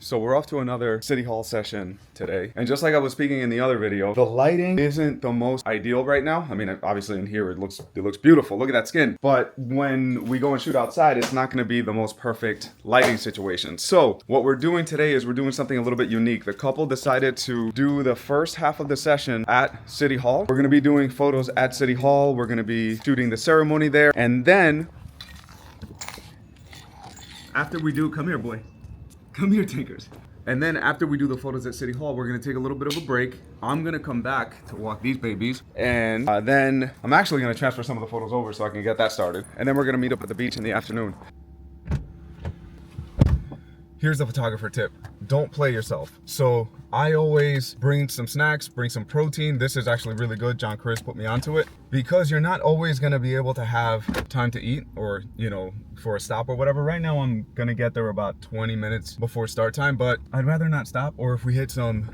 So we're off to another City Hall session today. And just like I was speaking in the other video, the lighting isn't the most ideal right now. I mean, obviously in here it looks beautiful. Look at that skin. But when we go and shoot outside, it's not gonna be the most perfect lighting situation. So what we're doing today is we're doing something a little bit unique. The couple decided to do the first half of the session at City Hall. We're gonna be doing photos at City Hall. We're gonna be shooting the ceremony there. And then after we do, come here, boy. Come here, Tinkers. And then after we do the photos at City Hall, we're gonna take a little bit of a break. I'm gonna come back to walk these babies. And then I'm actually gonna transfer some of the photos over so I can get that started. And then we're gonna meet up at the beach in the afternoon. Here's the photographer tip. Don't play yourself. So I always bring some snacks, bring some protein. This is actually really good. John Chris put me onto it. Because you're not always gonna be able to have time to eat or, you know, for a stop or whatever. Right now I'm gonna get there about 20 minutes before start time, but I'd rather not stop, or if we hit some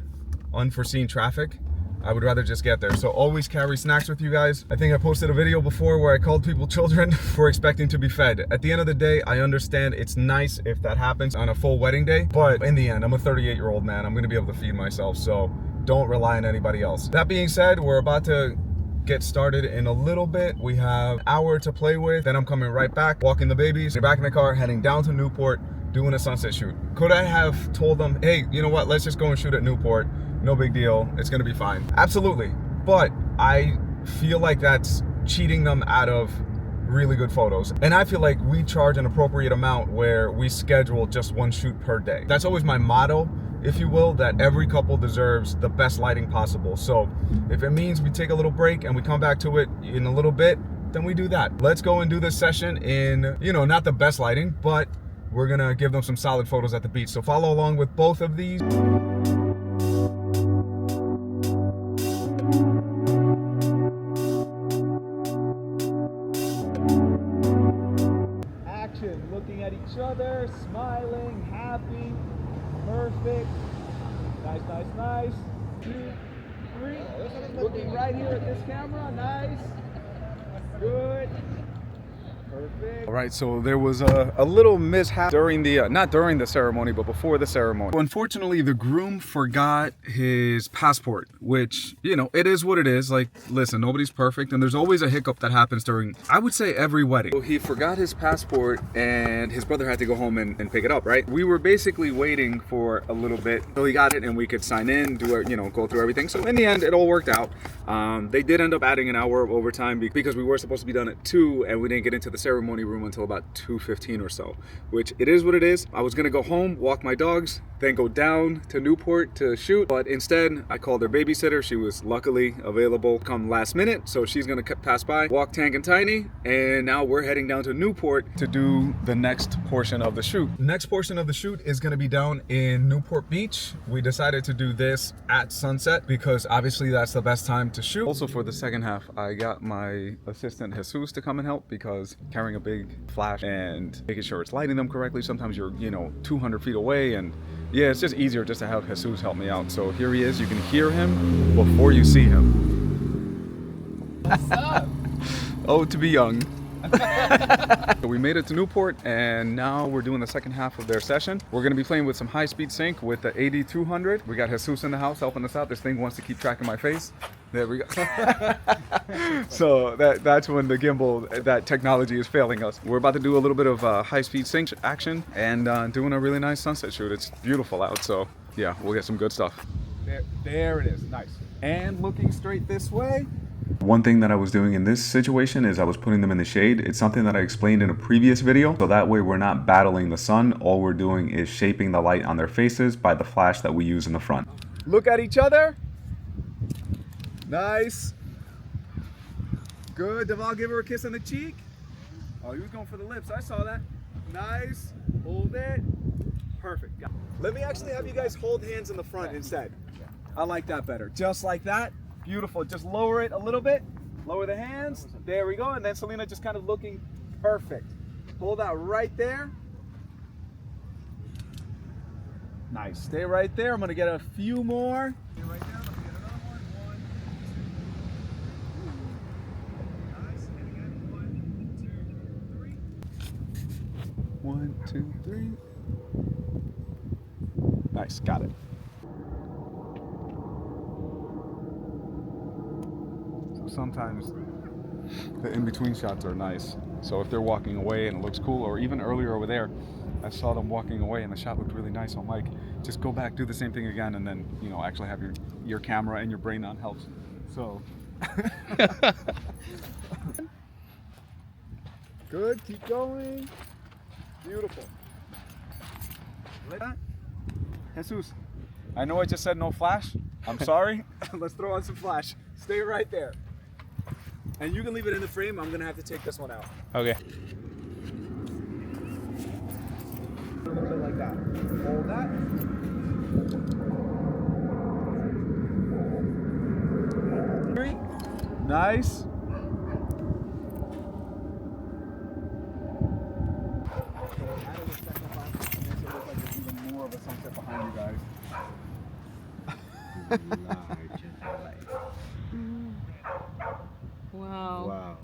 unforeseen traffic, I would rather just get there. So always carry snacks with you guys. I think I posted a video before where I called people children for expecting to be fed. At the end of the day, I understand it's nice if that happens on a full wedding day, but in the end, I'm a 38-year-old man. I'm gonna be able to feed myself, so don't rely on anybody else. That being said, we're about to get started in a little bit. We have an hour to play with, then I'm coming right back, walking the babies. We're back in the car, heading down to Newport, doing a sunset shoot. Could I have told them, hey, you know what, let's just go and shoot at Newport, no big deal, it's gonna be fine? Absolutely, but I feel like that's cheating them out of really good photos. And I feel like we charge an appropriate amount where we schedule just one shoot per day. That's always my motto, if you will, that every couple deserves the best lighting possible. So if it means we take a little break and we come back to it in a little bit, then we do that. Let's go and do this session in, you know, not the best lighting, but we're gonna give them some solid photos at the beach. So follow along with both of these. Action, looking at each other, smiling, happy, perfect. Nice, nice, nice. 2, 3. Looking right here at this camera. Nice. Good. Perfect. All right, so there was a little mishap during the, not during the ceremony, but before the ceremony. Unfortunately, the groom forgot his passport, which, you know, it is what it is. Like, listen, nobody's perfect, and there's always a hiccup that happens during, I would say, every wedding. So he forgot his passport, and his brother had to go home and pick it up, right? We were basically waiting for a little bit till he got it, and we could sign in, do it, you know, go through everything. So in the end, it all worked out. They did end up adding an hour of overtime because we were supposed to be done at 2, and we didn't get into the ceremony room until about 2:15 or so, which it is what it is. I was gonna go home, walk my dogs, then go down to Newport to shoot, but instead I called their babysitter. She was luckily available come last minute, so she's gonna pass by, walk Tank and Tiny, and now we're heading down to Newport to do the next portion of the shoot. Next portion of the shoot is gonna be down in Newport Beach. We decided to do this at sunset because obviously that's the best time to shoot. Also for the second half, I got my assistant Jesus to come and help because carrying a big flash and making sure it's lighting them correctly. Sometimes you're, you know, 200 feet away, and yeah, it's just easier just to have Jesus help me out. So here he is. You can hear him before you see him. What's up? Oh, to be young. So we made it to Newport, and now we're doing the second half of their session. We're going to be playing with some high-speed sync with the 8200. We got Jesus in the house helping us out. This thing wants to keep track of my face. There we go. So that's when the gimbal, that technology is failing us. We're about to do a little bit of high-speed sync action and doing a really nice sunset shoot. It's beautiful out, so yeah, we'll get some good stuff. There it is. Nice. And looking straight this way. One thing that I was doing in this situation is I was putting them in the shade. It's something that I explained in a previous video. So that way we're not battling the sun. All we're doing is shaping the light on their faces by the flash that we use in the front. Look at each other. Nice. Good. Deval, give her a kiss on the cheek. Oh, he was going for the lips. I saw that. Nice. Hold it. Perfect. Got it. Let me actually have you guys hold hands in the front instead. I like that better. Just like that. Beautiful. Just lower it a little bit. Lower the hands. There we go. And then Selena just kind of looking perfect. Hold that right there. Nice. Stay right there. I'm going to get a few more. Stay right there. Let me get another one. 1, 2. Nice. And again. 1, 2, 3. 1, 2, 3. Nice, got it. So sometimes the in-between shots are nice. So if they're walking away and it looks cool, or even earlier over there, I saw them walking away and the shot looked really nice. So I'm like, just go back, do the same thing again, and then, you know, actually have your camera and your brain on helps. So good, keep going. Beautiful. Like that? Jesus, I know I just said no flash. I'm sorry. Let's throw on some flash. Stay right there. And you can leave it in the frame. I'm gonna have to take this one out. Okay. A little bit like that. Hold that. Nice. More of a sunset behind you guys. Wow. Wow.